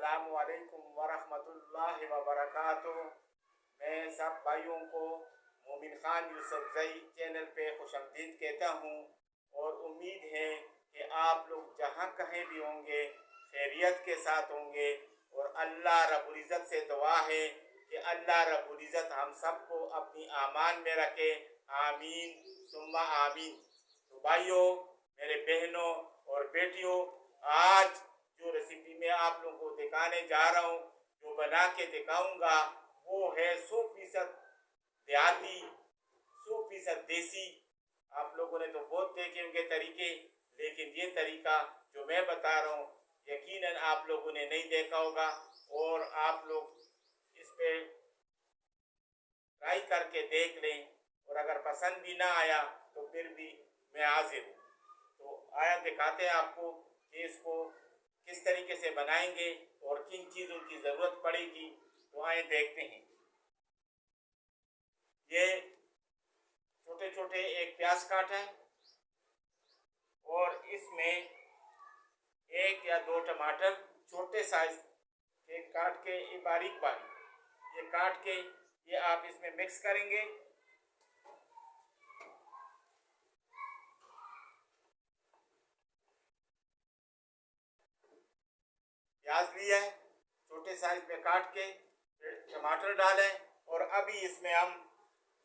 अस्सलामु अलैकुम वरहमतुल्लाहि वबरकातुहू। मैं सब भाइयों को मोमिन खान यूसुफजई चैनल पे खुशामदीद कहता हूँ और उम्मीद है कि आप लोग जहाँ कहीं भी होंगे खैरियत के साथ होंगे। और अल्लाह रब्बुल इज़्ज़त से दुआ है कि अल्लाह रब्बुल इज़्ज़त हम सबको अपनी आमान में रखे। आमीन सुम्मा आमीन। तो भाइयों, मेरे बहनों और बेटियों, आज जो रेसिपी मैं आप लोगों को दिखाने जा रहा हूँ, जो बना के दिखाऊंगा, वो है 100% देहाती, 100% देसी। आप लोगों ने तो बहुत देखे होंगे तरीके, लेकिन ये तरीका जो मैं बता रहा हूँ यकीनन आप लोगों ने नहीं देखा होगा। और आप लोग इस पे ट्राई करके देख लें, और अगर पसंद भी ना आया तो फिर भी मैं हाजिर हूँ। तो आया दिखाते हैं आपको कि इसको किस तरीके से बनाएंगे और किन चीज़ों की ज़रूरत पड़ेगी। तो आए देखते हैं। ये छोटे छोटे एक प्याज काट है और इसमें 1 या 2 टमाटर छोटे साइज के काट के ये बारीक बारीक ये काट के ये आप इसमें मिक्स करेंगे। प्याज लिया है, छोटे साइज में काट के, फिर टमाटर डालें और अभी इसमें हम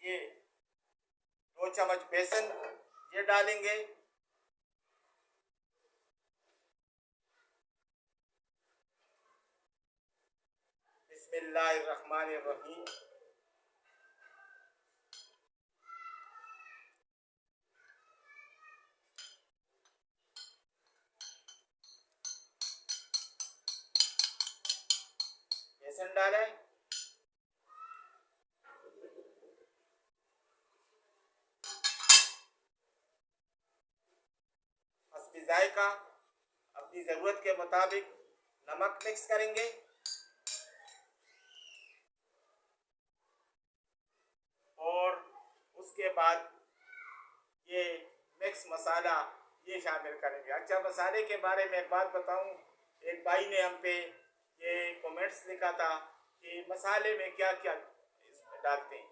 ये 2 चम्मच बेसन ये डालेंगे। बिस्मिल्लाहिर्रहमानिर्रहीम। बेसन डालें, हस्बे जायका अपनी ज़रूरत के मुताबिक नमक मिक्स करेंगे। और उसके बाद ये मिक्स मसाला ये शामिल करेंगे। अच्छा, मसाले के बारे में एक बात बताऊं, एक भाई ने हम पे ये कमेंट्स लिखा था कि मसाले में क्या क्या इसमें डालते हैं।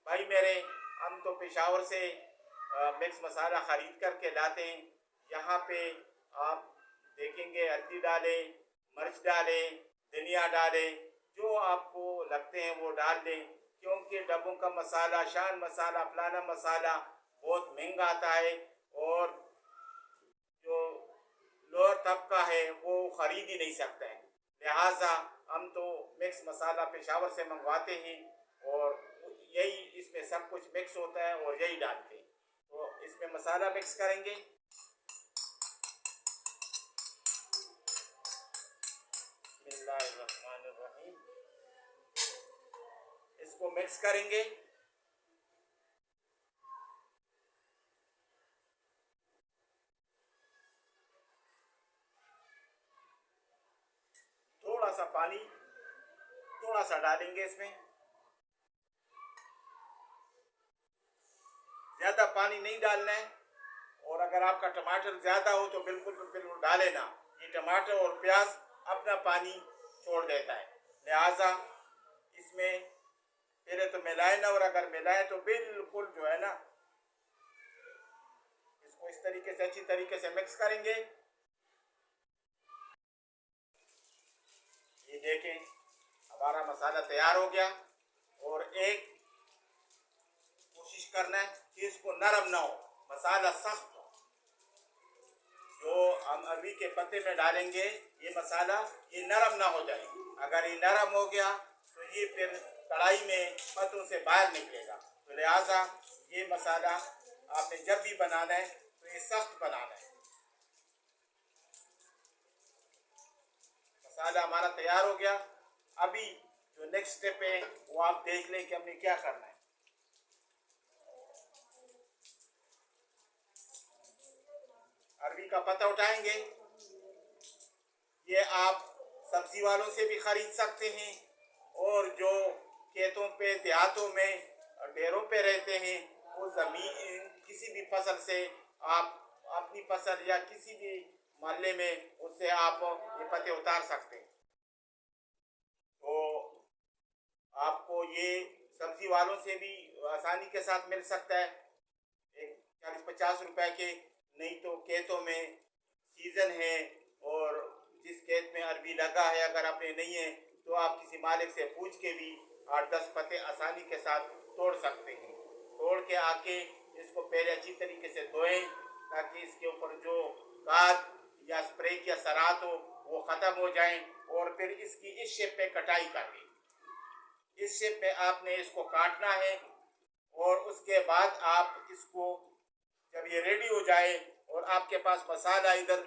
भाई मेरे, हम तो पेशावर से मिक्स मसाला ख़रीद करके लाते हैं। यहाँ पे आप देखेंगे हल्दी डालें, मिर्च डालें, धनिया डालें, जो आपको लगते हैं वो डाल दें, क्योंकि डब्बों का मसाला, शान मसाला, फलाना मसाला बहुत महंगा आता है और जो लोअर तबका है वो ख़रीद ही नहीं सकता है। लिहाजा हम तो मिक्स मसाला पेशावर से मंगवाते हैं और यही इसमें सब कुछ मिक्स होता है और यही डालते हैं। तो इसमें मसाला मिक्स करेंगे। बिस्मिल्लाहिर्रहमानिर्रहीम। इसको मिक्स करेंगे। थोड़ा सा पानी थोड़ा सा डालेंगे इसमें, ज़्यादा पानी नहीं डालना है। और अगर आपका टमाटर ज़्यादा हो तो बिल्कुल डाले ना। ये टमाटर और प्याज अपना पानी छोड़ देता है, लिहाजा इसमें पहले तो मिलाए ना, और अगर मिलाए तो बिल्कुल जो है ना, इसको इस तरीके से अच्छी तरीके से मिक्स करेंगे। ये देखें हमारा मसाला तैयार हो गया। और एक कोशिश करना है कि इसको नरम ना हो, मसाला सख्त हो। जो हम अरबी के पत्ते में डालेंगे ये मसाला, ये नरम ना हो जाए। अगर ये नरम हो गया तो ये फिर कढ़ाई में पत्तों से बाहर निकलेगा। तो लिहाजा ये मसाला आपने जब भी बनाना है तो ये सख्त बनाना है। मसाला हमारा तैयार हो गया। अभी जो नेक्स्ट स्टेप है वो आप देख लें कि हमने क्या करना है। अरबी का पत्ता उठाएंगे। ये आप सब्जी वालों से भी ख़रीद सकते हैं, और जो खेतों पे देहातों में डेरों पे रहते हैं वो ज़मीन किसी भी फसल से आप अपनी फसल या किसी भी मोहल्ले में उससे आप ये पत्ते उतार सकते हैं। आपको ये सब्जी वालों से भी आसानी के साथ मिल सकता है, एक 40-50 रुपए के। नहीं तो खेतों में सीज़न है और जिस खेत में अरबी लगा है अगर आपने नहीं है तो आप किसी मालिक से पूछ के भी 8-10 पत्ते आसानी के साथ तोड़ सकते हैं। तोड़ के आके इसको पहले अच्छी तरीके से धोएं ताकि इसके ऊपर जो खाद या स्प्रे की असरात हो वो ख़त्म हो जाएं, और फिर इसकी इस शेप पे कटाई करनी। इस शेप में आपने इसको काटना है और उसके बाद आप इसको जब ये रेडी हो जाए और आपके पास मसाला इधर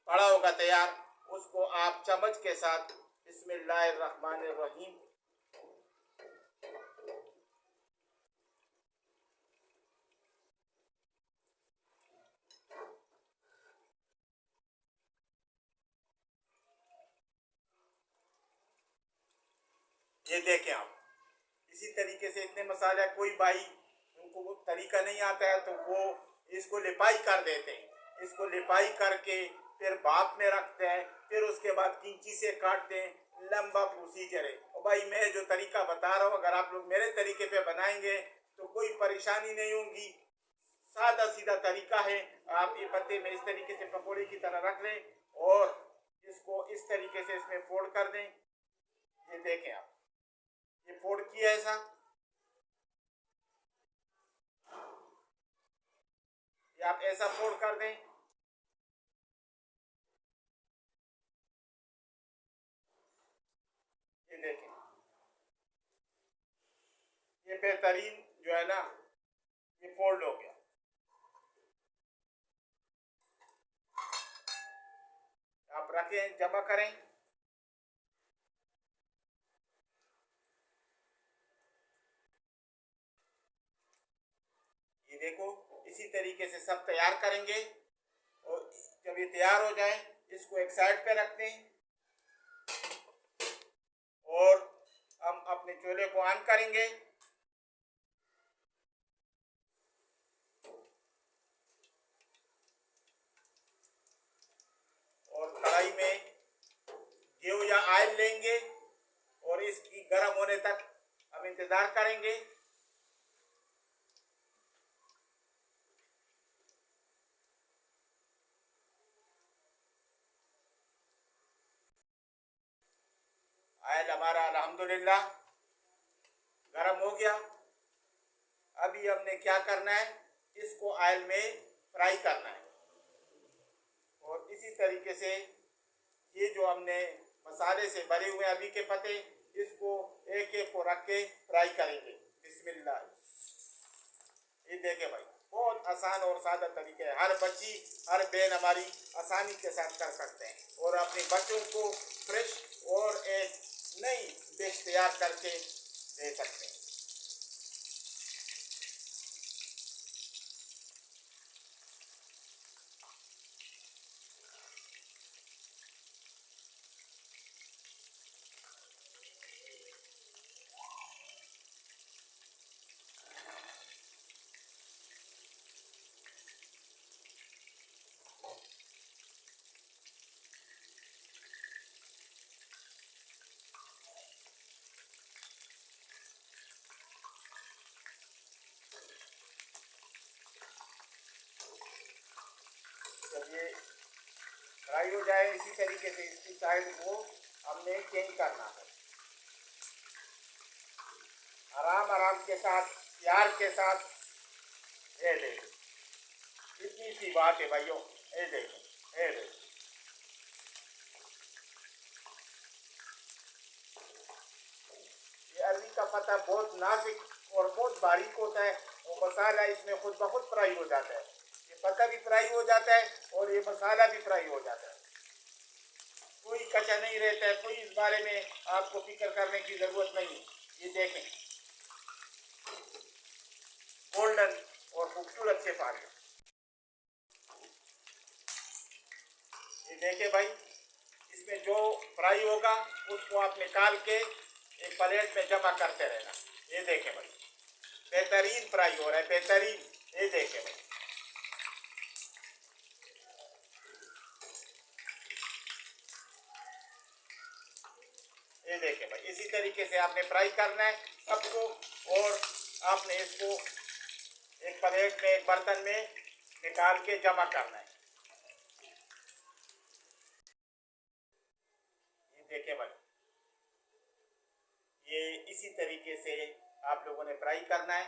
पड़ा होगा तैयार, उसको आप चम्मच के साथ बिस्मिल्लाहिर्रहमानिर्रहीम ये देखें आप। इसी तरीके से इतने मसाले, कोई भाई उनको वो तरीका नहीं आता है तो वो इसको लिपाई कर देते हैं। इसको लिपाई करके फिर भाप में रखते हैं, फिर उसके बाद किंची से काटते हैं। लंबा प्रोसीजर है। और भाई मैं जो तरीका बता रहा हूँ अगर आप लोग मेरे तरीके पे बनाएंगे तो कोई परेशानी नहीं होगी। सादा सीधा तरीका है। आप ये पत्ते में इस तरीके से पकौड़े की तरह रख लें और इसको इस तरीके से इसमें फोल्ड कर दें। ये देखें आप, ये फोल्ड किया ऐसा, ये आप ऐसा फोल्ड कर दें। ये देखें, ये बेहतरीन जो है ना ये फोल्ड हो गया। आप रखें, जमा करें। ये देखो इसी तरीके से सब तैयार करेंगे और जब ये तैयार हो जाए इसको एक साइड पे रख दें और हम अपने चूल्हे को ऑन करेंगे। और कढ़ाई में घी या ऑयल लेंगे और इसकी गर्म होने तक हम इंतज़ार करेंगे। ऑयल हमारा अल्हम्दुलिल्लाह गर्म हो गया। अभी हमने क्या करना है, इसको ऑयल में फ्राई करना है। और इसी तरीके से ये जो हमने मसाले से भरे हुए अभी के पत्ते, इसको एक एक को रख के फ्राई करेंगे। बिस्मिल्लाह। ये देखें भाई, बहुत आसान और सादा तरीके है। हर बच्ची हर बहन हमारी आसानी के साथ कर सकते हैं और अपने बच्चों को फ्रेश और एक नई डिश तैयार करके दे सकते हैं। जब ये फ्राई हो जाए इसी तरीके से इसकी साइड को हमने चेंज करना है। आराम आराम के साथ, प्यार के साथ। ये देखो इतनी सी बात है भाइयों। ये देखो, ये देखो। ये अरबी का पत्ता बहुत नाजुक और बहुत बारीक होता है और मसाला इसमें खुद ब खुद फ्राई हो जाता है। ये पत्ता भी फ्राई हो जाता है और ये मसाला भी फ्राई हो जाता है। कोई कच्चा नहीं रहता है, कोई इस बारे में आपको फिक्र करने की ज़रूरत नहीं है। ये देखें गोल्डन और खूबसूरत से पानी। ये देखें भाई, इसमें जो फ्राई होगा उसको आप निकाल के एक प्लेट में जमा करते रहना। ये देखें भाई, बेहतरीन फ्राई हो रहा है, बेहतरीन। ये देखें भाई, ये ये देखें भाई, इसी तरीके से आपने फ्राई करना है सबको। और आपने इसको एक प्लेट में, एक बर्तन में निकाल के जमा करना है। ये देखें भाई, ये इसी तरीके से आप लोगों ने फ्राई करना है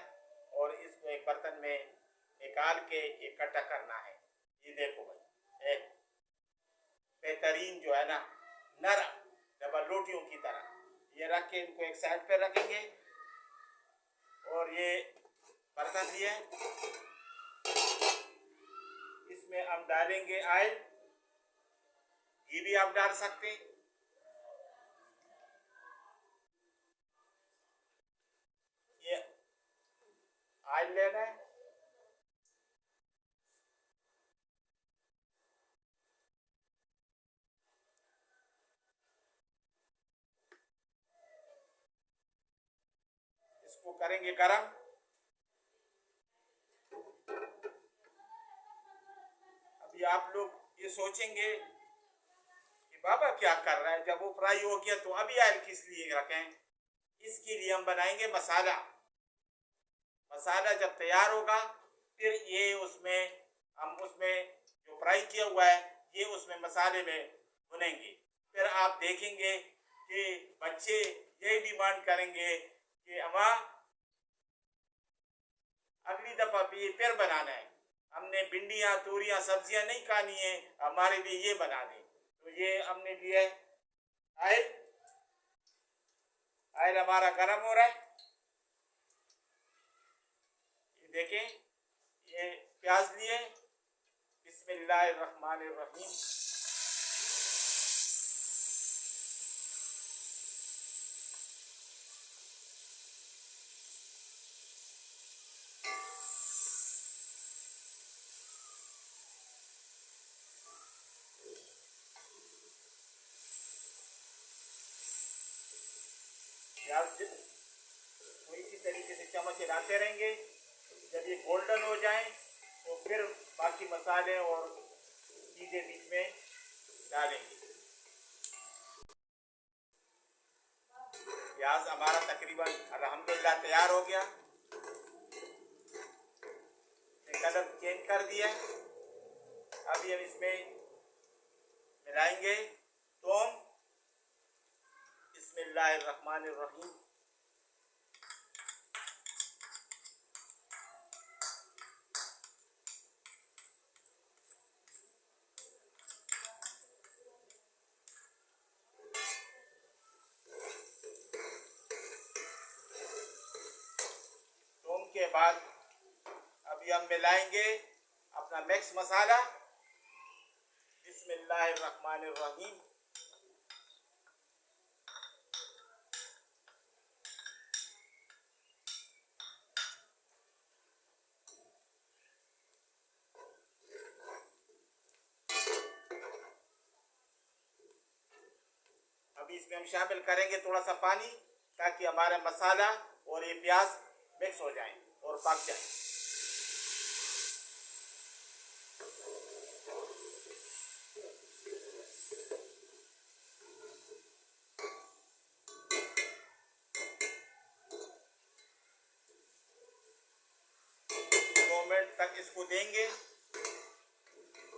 और इसको एक बर्तन में निकाल के इकट्ठा करना है। ये देखो भाई, एक बेहतरीन जो है ना, नरम डबल रोटियों की तरह। ये रख के इनको एक साइड पे रखेंगे और ये बर्तन लिए, इसमें हम डालेंगे ऑयल। घी भी आप डाल सकते हैं। ये ऑयल लेना है, इसको करेंगे गरम। अभी आप लोग ये सोचेंगे कि बाबा क्या कर रहा है, जब वो फ्राई हो गया तो अभी ऑयल किस लिए रखें। इसके लिए हम बनाएंगे मसाला। मसाला जब तैयार होगा फिर ये उसमें हम उसमें जो फ्राई किया हुआ है ये उसमें मसाले में भुनेंगे। फिर आप देखेंगे कि बच्चे यही डिमांड करेंगे कि अम्मा अगली दफा भी फिर बनाना है, हमने भिंडियाँ, तूरियाँ, सब्जियां नहीं खानी है, हमारे लिए ये बना दें। तो ये हमने लिया है ऑयल। ऑयल हमारा गर्म हो रहा है। ये देखें, ये प्याज लिए, बिस्मिल्लाहिर्रहमानिर्रहीम। प्याज तो इसी तरीके से चम्मच हिलाते रहेंगे। जब ये गोल्डन हो जाए तो फिर बाकी मसाले और चीज़ें बीच में डालेंगे। प्याज हमारा तकरीबन अल्हम्दुलिल्लाह तैयार हो गया। कलर चेंज कर दिया। अभी हम इसमें मिलाएंगे थूम। बिस्मिल्लाहिर्रहमानिर्रहीम। थूम के बाद अभी हम मिलाएंगे अपना मिक्स मसाला। बिस्मिल्लाहिर्रहमानिर्रहीम। अभी इसमें हम शामिल करेंगे थोड़ा सा पानी, ताकि हमारा मसाला और ये प्याज मिक्स हो जाए और पक जाए। मिनट तक इसको देंगे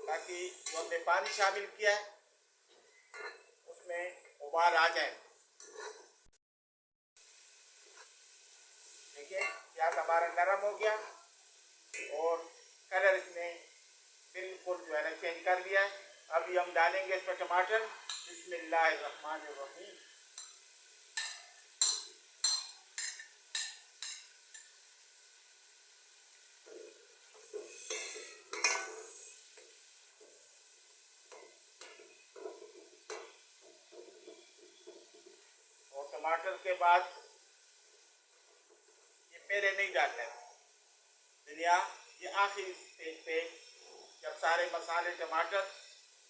ताकि जो हमने पानी शामिल किया है उसमें उबाल आ जाए। देखिए प्याज हमारा नरम हो गया और कलर इसने बिल्कुल जो है ना चेंज कर दिया है। अभी हम डालेंगे इसमें टमाटर। बिस्मिल्लाहिर्रहमानिर्रहीम। और टमाटर के बाद ये पहले नहीं डालना है दुनिया, ये आखिरी स्टेज पे जब सारे मसाले टमाटर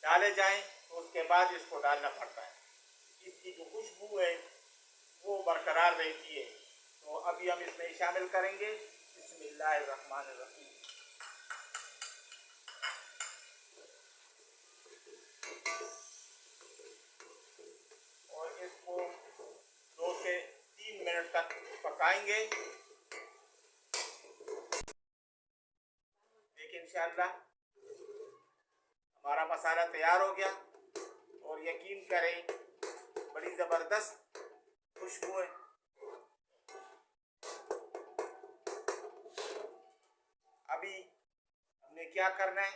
डाले जाएं तो उसके बाद इसको डालना पड़ता है। इसकी जो खुशबू है वो बरकरार रहती है। तो अभी हम इसमें शामिल करेंगे बिस्मिल्लाहिर्रहमानिर्रहीम। और इसको मिनट तक पकाएंगे। देखिए इंशाअल्लाह हमारा मसाला तैयार हो गया और यकीन करें बड़ी ज़बरदस्त खुशबू है। अभी हमने क्या करना है,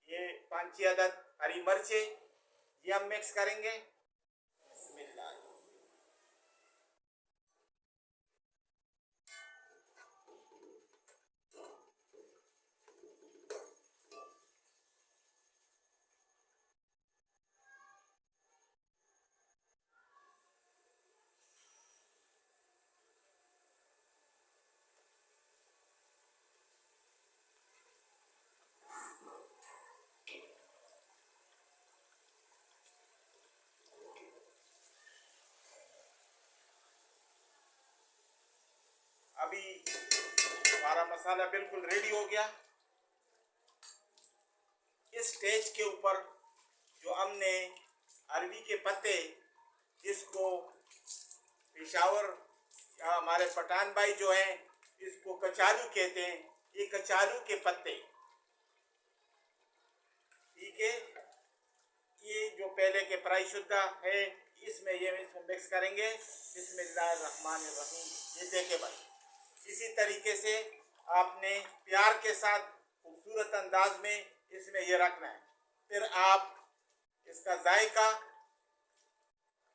ये 5-6 अदद हरी मिर्चें ये हम मिक्स करेंगे। बिस्मिल्लाह। अभी हमारा मसाला बिल्कुल रेडी हो गया। इस स्टेज के ऊपर जो हमने अरबी के पत्ते, जिसको पेशावर या हमारे पठान भाई जो हैं इसको कचालू कहते हैं, ये कचालू के पत्ते, ठीक है, ये जो पहले के फ्राई शुद्धा है इसमें ये मिक्स करेंगे। बिस्मिल्लाहिर्रहमानिर्रहीम। ये देखे भाई, इसी तरीके से आपने प्यार के साथ खूबसूरत अंदाज में इसमें ये रखना है। फिर आप इसका जायका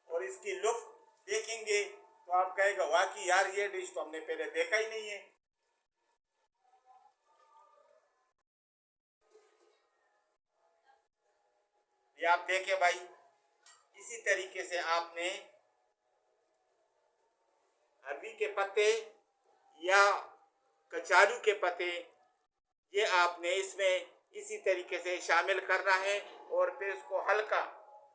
और इसकी लुत्फ देखेंगे तो आप कहेगा वाकई यार ये डिश तो हमने पहले देखा ही नहीं है। ये आप देखें भाई, इसी तरीके से आपने अरबी के पत्ते या कचालू के पत्ते ये आपने इसमें इसी तरीके से शामिल करना है और फिर इसको हल्का,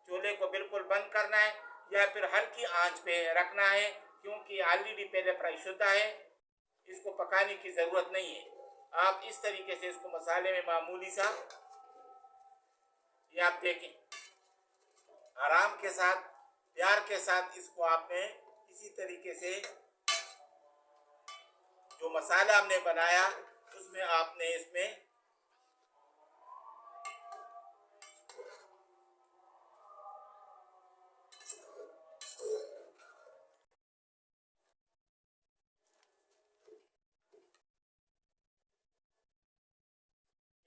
चूल्हे को बिल्कुल बंद करना है या फिर हल्की आंच पे रखना है, क्योंकि ऑलरेडी पहले फ्राई शुद्धा है, इसको पकाने की ज़रूरत नहीं है। आप इस तरीके से इसको मसाले में मामूली सा, ये आप देखें, आराम के साथ प्यार के साथ इसको आपने इसी तरीके से जो मसाला हमने बनाया उसमें आपने इसमें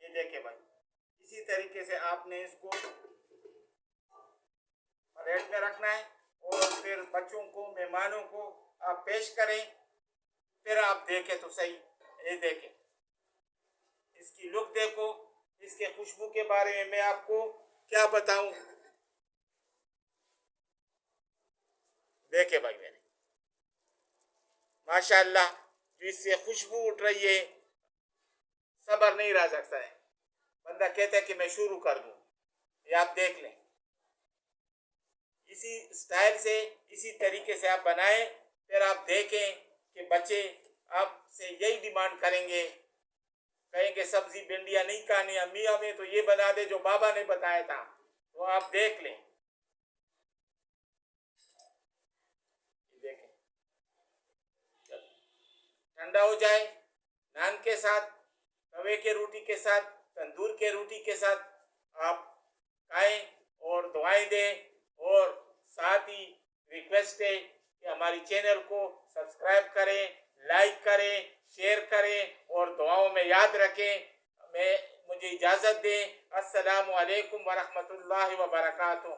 ये देखे भाई, इसी तरीके से आपने इसको प्लेट में रखना है और फिर बच्चों को, मेहमानों को आप पेश करें। फिर आप देखें तो सही, ये देखें, इसकी लुक देखो, इसके खुशबू के बारे में मैं आपको क्या बताऊं। देखे भाई मैंने माशाअल्लाह जो इससे खुशबू उठ रही है, सब्र नहीं रह सकता है, बंदा कहता है कि मैं शुरू कर दूं। ये आप देख लें, इसी स्टाइल से, इसी तरीके से आप बनाएं। फिर आप देखें कि बच्चे आपसे यही डिमांड करेंगे, कहेंगे सब्जी भिंडियाँ नहीं खानी, अम्मी हमें तो ये बना दे जो बाबा ने बताया था। तो आप देख लें, देखें, ठंडा हो जाए, नान के साथ, तवे के रोटी के साथ, तंदूर के रोटी के साथ आप खाएं और दुआएं दें। और साथ ही रिक्वेस्ट है कि हमारी चैनल को सब्सक्राइब करें, लाइक करें, शेयर करें और दुआओं में याद रखें। मुझे इजाज़त दें। अस्सलामु अलैकुम व रहमतुल्लाहि व बरकातुहू।